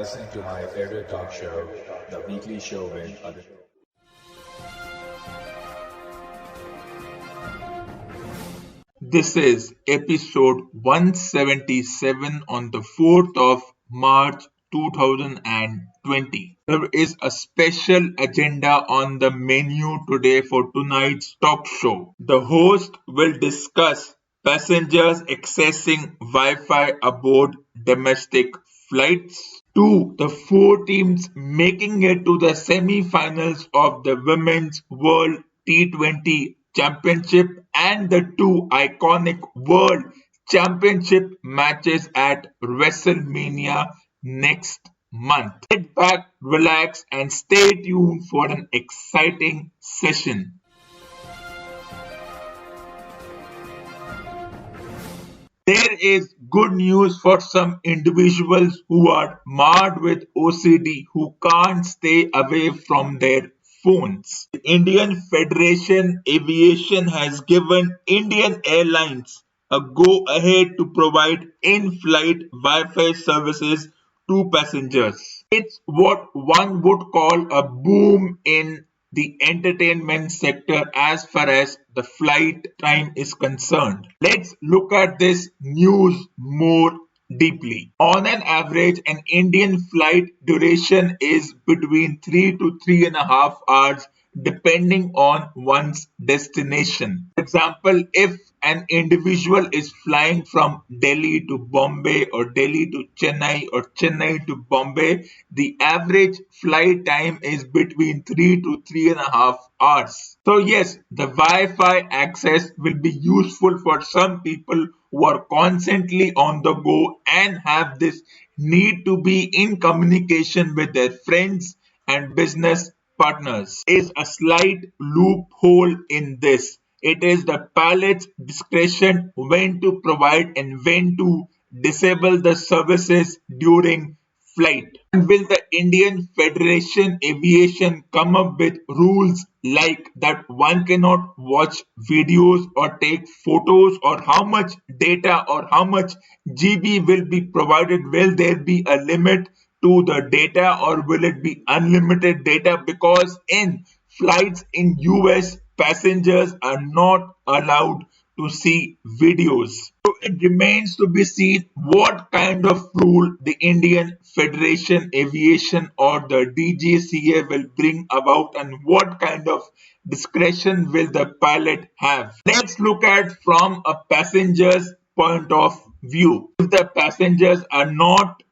listening to my favorite talk show, The Weekly Show with Aditya. This is episode 177 on the 4th of March 2020. There is a special agenda on the menu today for tonight's talk show. The host will discuss passengers accessing Wi-Fi aboard domestic flights. 2. The 4 teams making it to the semi-finals of the Women's World T20 Championship and the 2 iconic World Championship matches at WrestleMania next month. Sit back, relax, and stay tuned for an exciting session. There is good news for some individuals who are marred with OCD who can't stay away from their phones. The Indian Federation Aviation has given Indian Airlines a go-ahead to provide in-flight Wi-Fi services to passengers. It's what one would call a boom in the entertainment sector as far as the flight time is concerned. Let's look at this news more deeply. On an average, an Indian flight duration is between 3 to 3.5 hours depending on one's destination. For example, if an individual is flying from Delhi to Bombay or Delhi to Chennai or Chennai to Bombay, the average flight time is between 3 to 3.5 hours. So yes, the Wi-Fi access will be useful for some people who are constantly on the go and have this need to be in communication with their friends and business partners. Is a slight loophole in this. It is the pilot's discretion when to provide and when to disable the services during flight. And will the Indian Federation Aviation come up with rules like that one cannot watch videos or take photos, or how much data or how much GB will be provided? Will there be a limit to the data or will it be unlimited data? Because in flights in US, passengers are not allowed to see videos. So it remains to be seen what kind of rule the Indian Federation Aviation or the DGCA will bring about and what kind of discretion will the pilot have. Let's look at from a passenger's point of view. If the passengers are not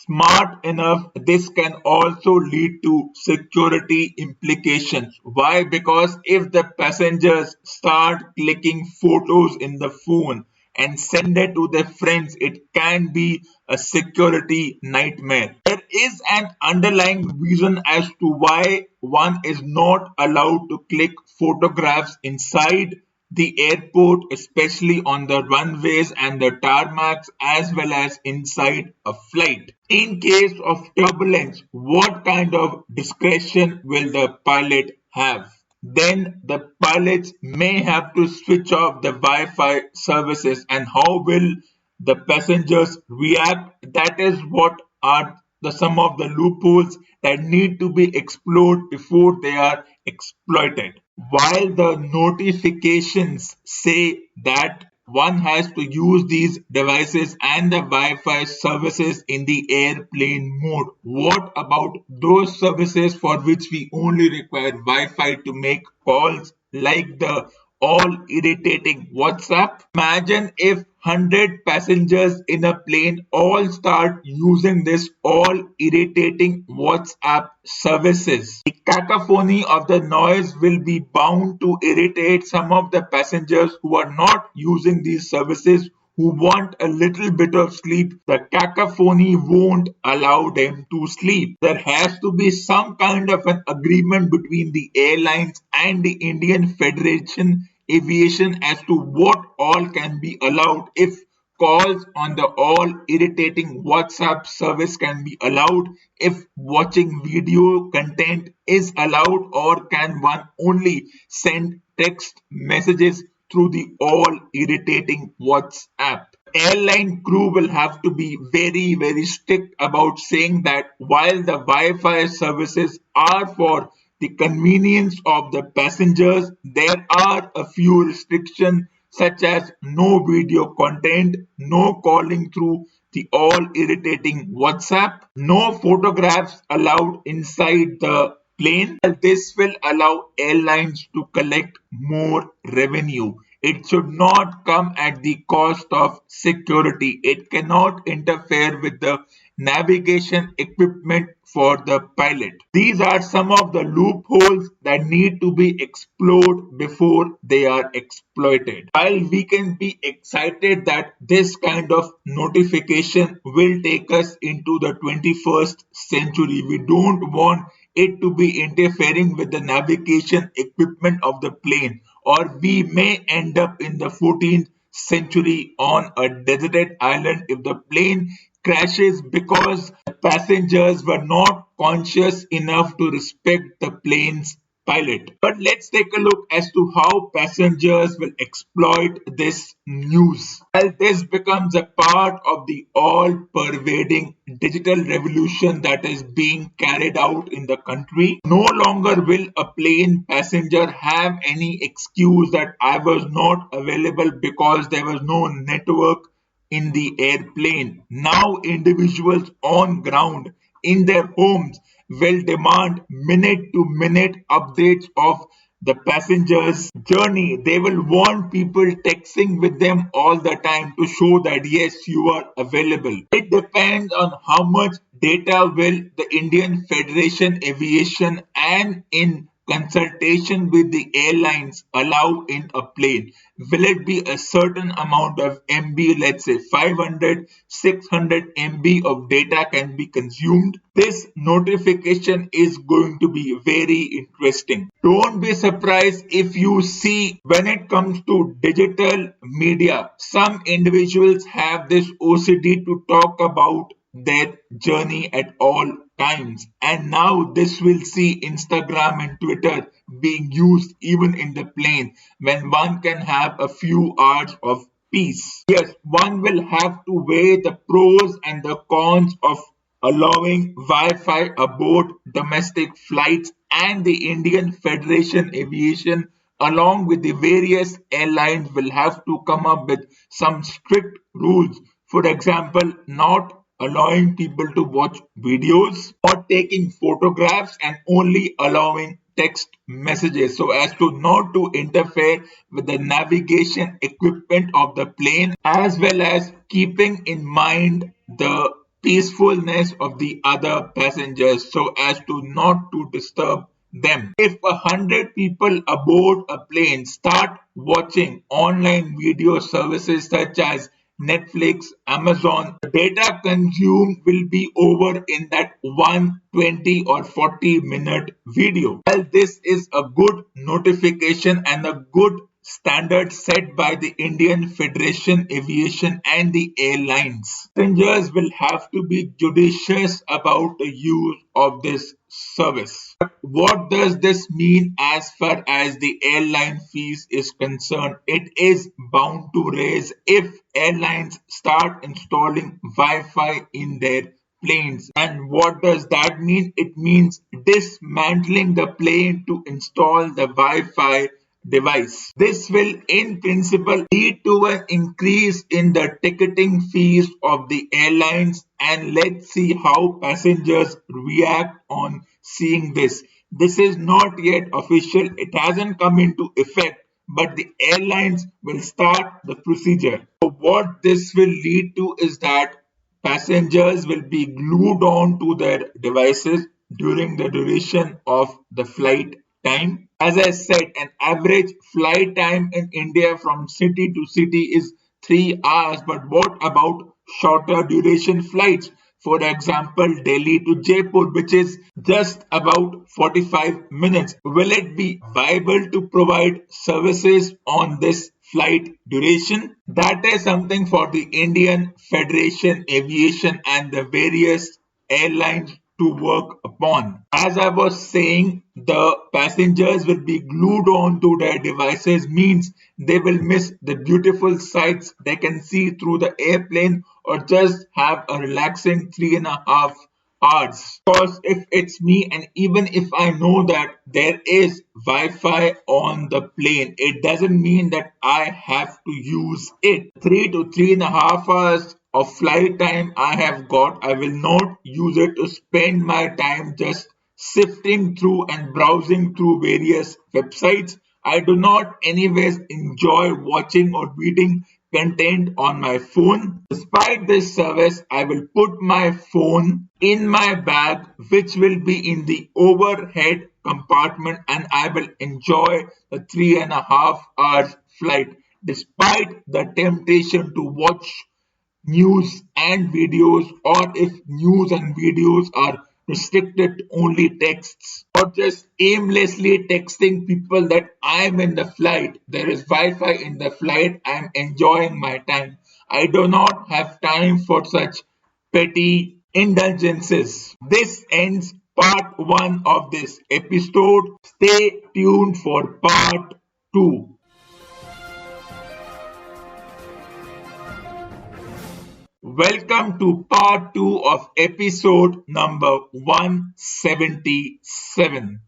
smart enough, this can also lead to security implications. Why? Because if the passengers start clicking photos in the phone and send it to their friends, it can be a security nightmare. There is an underlying reason as to why one is not allowed to click photographs inside the airport, especially on the runways and the tarmacs, as well as inside a flight. In case of turbulence, what kind of discretion will the pilot have? Then the pilots may have to switch off the Wi-Fi services, and how will the passengers react? That is what are some of the loopholes that need to be explored before they are exploited. While the notifications say that one has to use these devices and the Wi-Fi services in the airplane mode, what about those services for which we only require Wi-Fi to make calls, like the all irritating WhatsApp? Imagine if 100 passengers in a plane all start using this all irritating WhatsApp services. The cacophony of the noise will be bound to irritate some of the passengers who are not using these services, who want a little bit of sleep. The cacophony won't allow them to sleep. There has to be some kind of an agreement between the airlines and the Indian Federation Aviation as to what all can be allowed. If calls on the all irritating WhatsApp service can be allowed, if watching video content is allowed, or can one only send text messages through the all irritating WhatsApp. Airline crew will have to be very, very strict about saying that while the Wi-Fi services are for the convenience of the passengers, there are a few restrictions such as no video content, no calling through the all irritating WhatsApp, no photographs allowed inside the plane. This will allow airlines to collect more revenue. It should not come at the cost of security. It cannot interfere with the navigation equipment for the pilot. These are some of the loopholes that need to be explored before they are exploited. While we can be excited that this kind of notification will take us into the 21st century, we don't want it to be interfering with the navigation equipment of the plane, or we may end up in the 14th century on a deserted island if the plane crashes because the passengers were not conscious enough to respect the plane's pilot. But let's take a look as to how passengers will exploit this news. As this becomes a part of the all-pervading digital revolution that is being carried out in the country, no longer will a plane passenger have any excuse that I was not available because there was no network in the airplane. Now individuals on ground in their homes will demand minute to minute updates of the passengers' journey. They will want people texting with them all the time to show that yes, you are available. It depends on how much data will the Indian Federation Aviation and in consultation with the airlines allow in a plane. Will it be a certain amount of MB, let's say 500, 600 MB of data can be consumed? This notification is going to be very interesting. Don't be surprised if you see when it comes to digital media, some individuals have this OCD to talk about their journey at all times, and now this will see Instagram and Twitter being used even in the plane when one can have a few hours of peace. Yes, one will have to weigh the pros and the cons of allowing Wi-Fi aboard domestic flights, and the Indian Federation Aviation along with the various airlines will have to come up with some strict rules. For example, not allowing people to watch videos or taking photographs and only allowing text messages so as to not to interfere with the navigation equipment of the plane, as well as keeping in mind the peacefulness of the other passengers so as to not to disturb them. If 100 people aboard a plane start watching online video services such as Netflix, Amazon, the data consumed will be over in that 120 or 40-minute video. Well, this is a good notification and a good standard set by the Indian Federation Aviation and the airlines. Passengers will have to be judicious about the use of this service. But what does this mean as far as the airline fees is concerned? It is bound to raise if airlines start installing Wi-Fi in their planes. And what does that mean? It means dismantling the plane to install the Wi-Fi device. This will in principle lead to an increase in the ticketing fees of the airlines, and let's see how passengers react on seeing this. This is not yet official, it hasn't come into effect, but the airlines will start the procedure. So what this will lead to is that passengers will be glued on to their devices during the duration of the flight time. As I said, an average flight time in India from city to city is 3 hours. But what about shorter duration flights? For example, Delhi to Jaipur, which is just about 45 minutes. Will it be viable to provide services on this flight duration? That is something for the Indian Federation Aviation and the various airlines to work upon. As I was saying, the passengers will be glued on to their devices, means they will miss the beautiful sights they can see through the airplane or just have a relaxing 3.5 hours. Because if it's me, and even if I know that there is Wi-Fi on the plane, it doesn't mean that I have to use it. 3 to 3.5 hours of flight time I have got, I will not use it to spend my time just sifting through and browsing through various websites. I do not anyways enjoy watching or reading content on my phone. Despite this service, I will put my phone in my bag, which will be in the overhead compartment, and I will enjoy the 3.5 hours flight despite the temptation to watch news and videos, or if news and videos are restricted to only texts, or just aimlessly texting people that I'm in the flight, there is Wi-Fi in the flight, I'm enjoying my time. I do not have time for such petty indulgences. This ends part 1 of this episode. Stay tuned for part 2. Welcome to part 2 of episode number 177.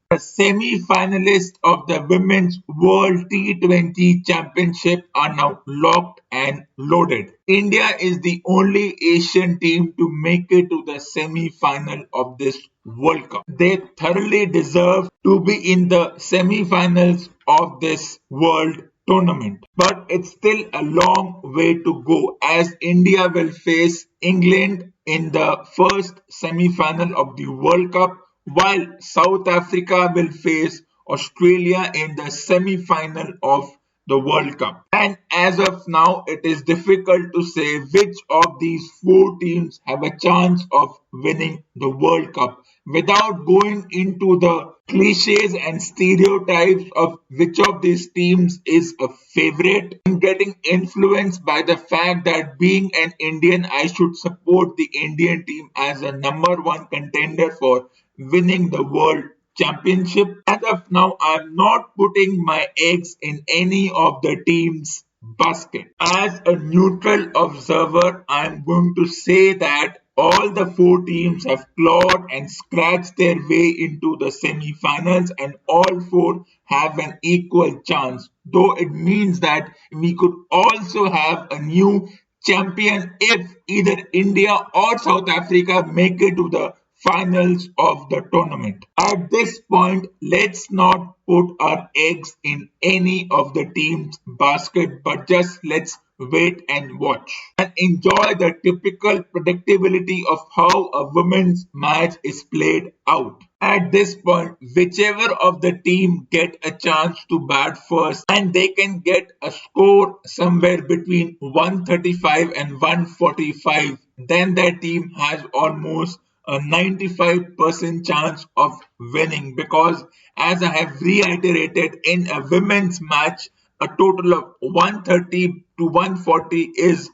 The semi-finalists of the Women's World T20 Championship are now locked and loaded. India is the only Asian team to make it to the semi-final of this World Cup. They thoroughly deserve to be in the semi-finals of this World Tournament. But it's still a long way to go, as India will face England in the first semi-final of the World Cup, while South Africa will face Australia in the semi-final of the World Cup. And as of now, it is difficult to say which of these 4 teams have a chance of winning the World Cup without going into the cliches and stereotypes of which of these teams is a favorite, and getting influenced by the fact that being an Indian, I should support the Indian team as a number 1 contender for winning the World Championship. As of now, I'm not putting my eggs in any of the teams' basket. As a neutral observer, I'm going to say that all the 4 teams have clawed and scratched their way into the semi-finals, and all 4 have an equal chance, though it means that we could also have a new champion if either India or South Africa make it to the finals of the tournament. At this point, let's not put our eggs in any of the team's basket, but just let's wait and watch and enjoy the typical predictability of how a women's match is played out. At this point, whichever of the team get a chance to bat first, and they can get a score somewhere between 135 and 145, then that team has almost a 95% chance of winning, because as I have reiterated, in a women's match, a total of 130 to 140 is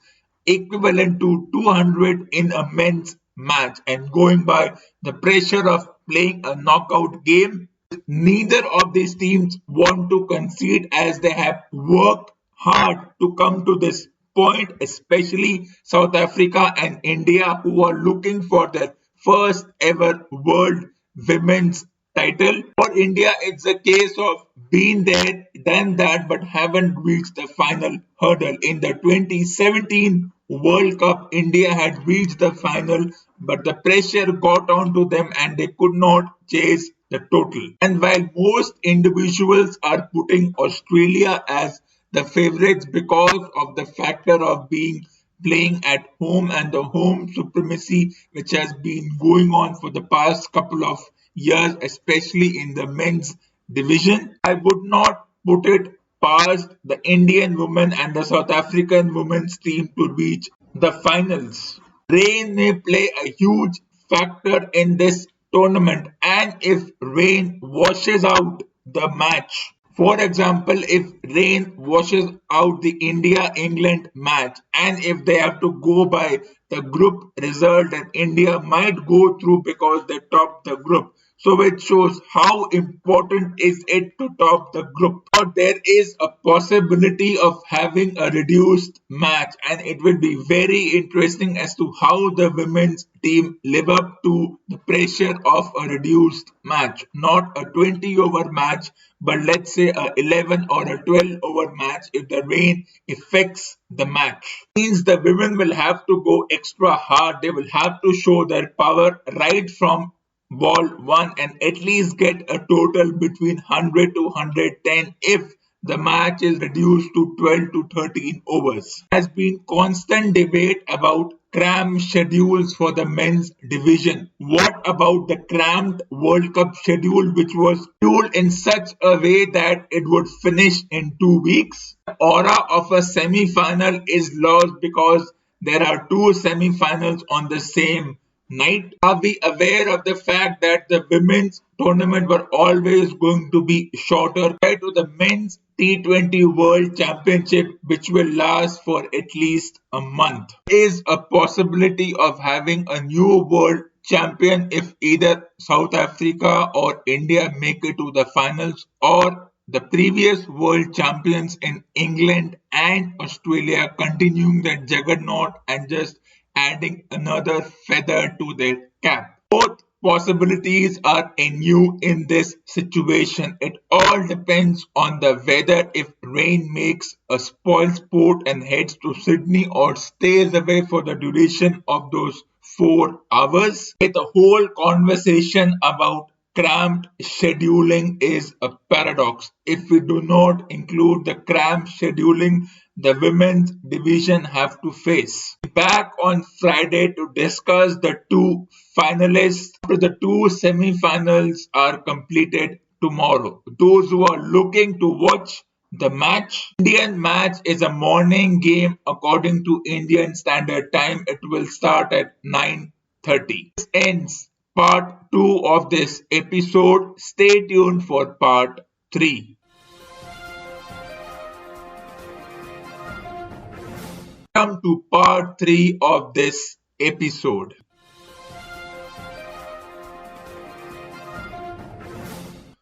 equivalent to 200 in a men's match. And going by the pressure of playing a knockout game, neither of these teams want to concede, as they have worked hard to come to this point, especially South Africa and India, who are looking for their first ever world women's title. For India, it's a case of being there, done that, but haven't reached the final hurdle. In the 2017 World Cup, India had reached the final, but the pressure got onto them and they could not chase the total. And while most individuals are putting Australia as the favorites because of the factor of being playing at home and the home supremacy which has been going on for the past couple of years, especially in the men's division, I would not put it past the Indian women and the South African women's team to reach the finals. Rain may play a huge factor in this tournament, and if rain washes out the match For example, if rain washes out the India-England match and if they have to go by the group result, then India might go through because they topped the group. So it shows how important is it to top the group. Or there is a possibility of having a reduced match, and it will be very interesting as to how the women's team live up to the pressure of a reduced match. Not a 20 over match, but let's say a 11 or a 12 over match if the rain affects the match. Means the women will have to go extra hard. They will have to show their power right from ball one and at least get a total between 100 to 110 if the match is reduced to 12 to 13 overs. There has been constant debate about cramped schedules for the men's division. What about the cramped World Cup schedule, which was scheduled in such a way that it would finish in 2 weeks? The aura of a semi-final is lost because there are two semi-finals on the same night. Are we aware of the fact that the women's tournament were always going to be shorter compared to the men's T20 World Championship, which will last for at least a month? There is a possibility of having a new world champion if either South Africa or India make it to the finals, or the previous world champions in England and Australia continuing that juggernaut and just adding another feather to their cap. Both possibilities are new in this situation. It all depends on the weather. If rain makes a spoil sport and heads to Sydney or stays away for the duration of those 4 hours. The whole conversation about cramped scheduling is a paradox. If we do not include the cramped scheduling the women's division have to face. Back on Friday to discuss the two finalists after the two semi-finals are completed tomorrow. Those who are looking to watch the match, Indian match is a morning game according to Indian Standard Time. It will start at 9:30. This ends part 2 of this episode. Stay tuned for part 3. Welcome to part 3 of this episode.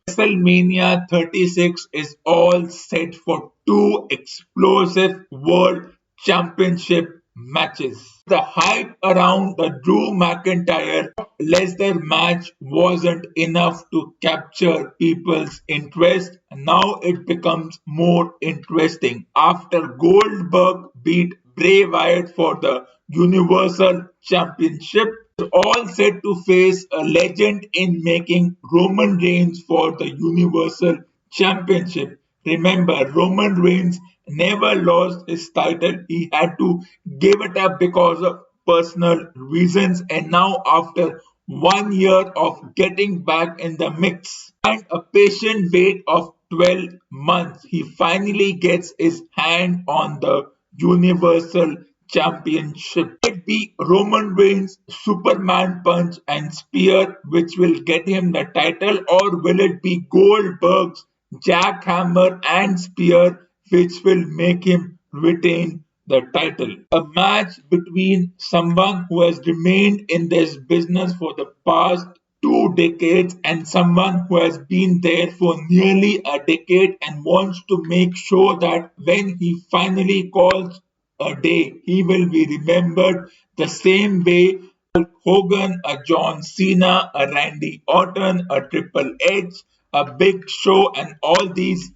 WrestleMania 36 is all set for two explosive World Championship matches. The hype around the Drew McIntyre Lesnar match wasn't enough to capture people's interest. Now it becomes more interesting after Goldberg beat Bray Wyatt for the Universal Championship. All set to face a legend in making Roman Reigns for the Universal Championship. Remember, Roman Reigns never lost his title. He had to give it up because of personal reasons, and now after 1 year of getting back in the mix and a patient wait of 12 months, he finally gets his hand on the Universal Championship. Will it be Roman Reigns' Superman punch and spear which will get him the title, or will it be Goldberg's jackhammer and spear which will make him retain the title? A match between someone who has remained in this business for the past 2 decades and someone who has been there for nearly a decade and wants to make sure that when he finally calls a day, he will be remembered the same way Hulk Hogan, a John Cena, a Randy Orton, a Triple H, a Big Show, and all these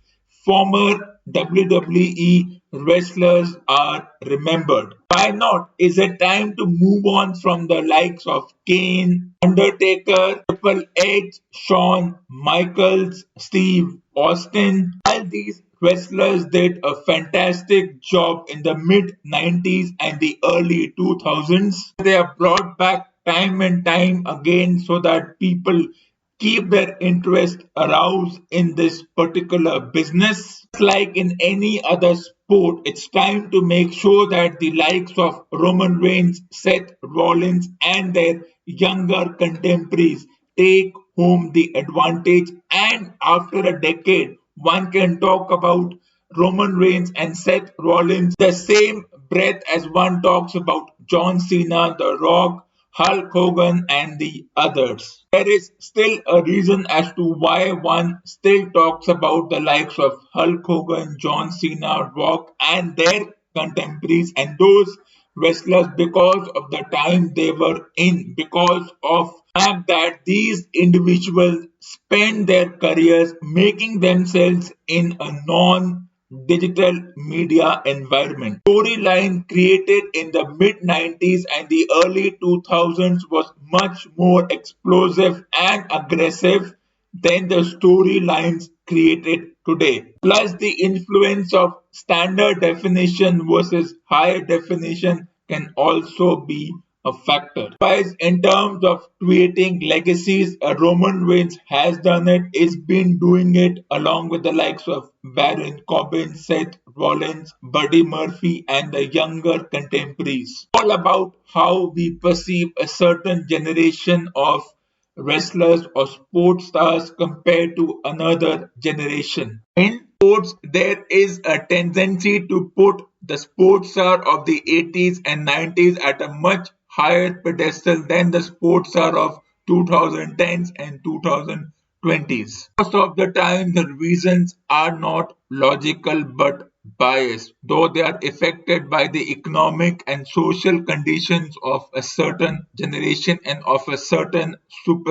former WWE wrestlers are remembered. Why not? Is it time to move on from the likes of Kane, Undertaker, Triple H, Shawn Michaels, Steve Austin? All these wrestlers did a fantastic job in the mid 90s and the early 2000s. They are brought back time and time again so that people keep their interest aroused in this particular business. Just like in any other sport, it's time to make sure that the likes of Roman Reigns, Seth Rollins, and their younger contemporaries take home the advantage. And after a decade, one can talk about Roman Reigns and Seth Rollins the same breath as one talks about John Cena, The Rock, Hulk Hogan, and the others. There is still a reason as to why one still talks about the likes of Hulk Hogan, John Cena, Rock, and their contemporaries and those wrestlers because of the time they were in, because of the fact that these individuals spend their careers making themselves in a non-digital media environment. Storyline created in the mid 90s and the early 2000s was much more explosive and aggressive than the storylines created today. Plus, the influence of standard definition versus high definition can also be a factor. Otherwise, in terms of creating legacies, Roman Reigns has done it, is been doing it along with the likes of Baron Corbin, Seth Rollins, Buddy Murphy, and the younger contemporaries. All about how we perceive a certain generation of wrestlers or sports stars compared to another generation. In sports, there is a tendency to put the sports star of the 80s and 90s at a much higher pedestal than the sports star of 2010s and 2020s. Most of the time, the reasons are not logical but biased, though they are affected by the economic and social conditions of a certain generation and of a certain super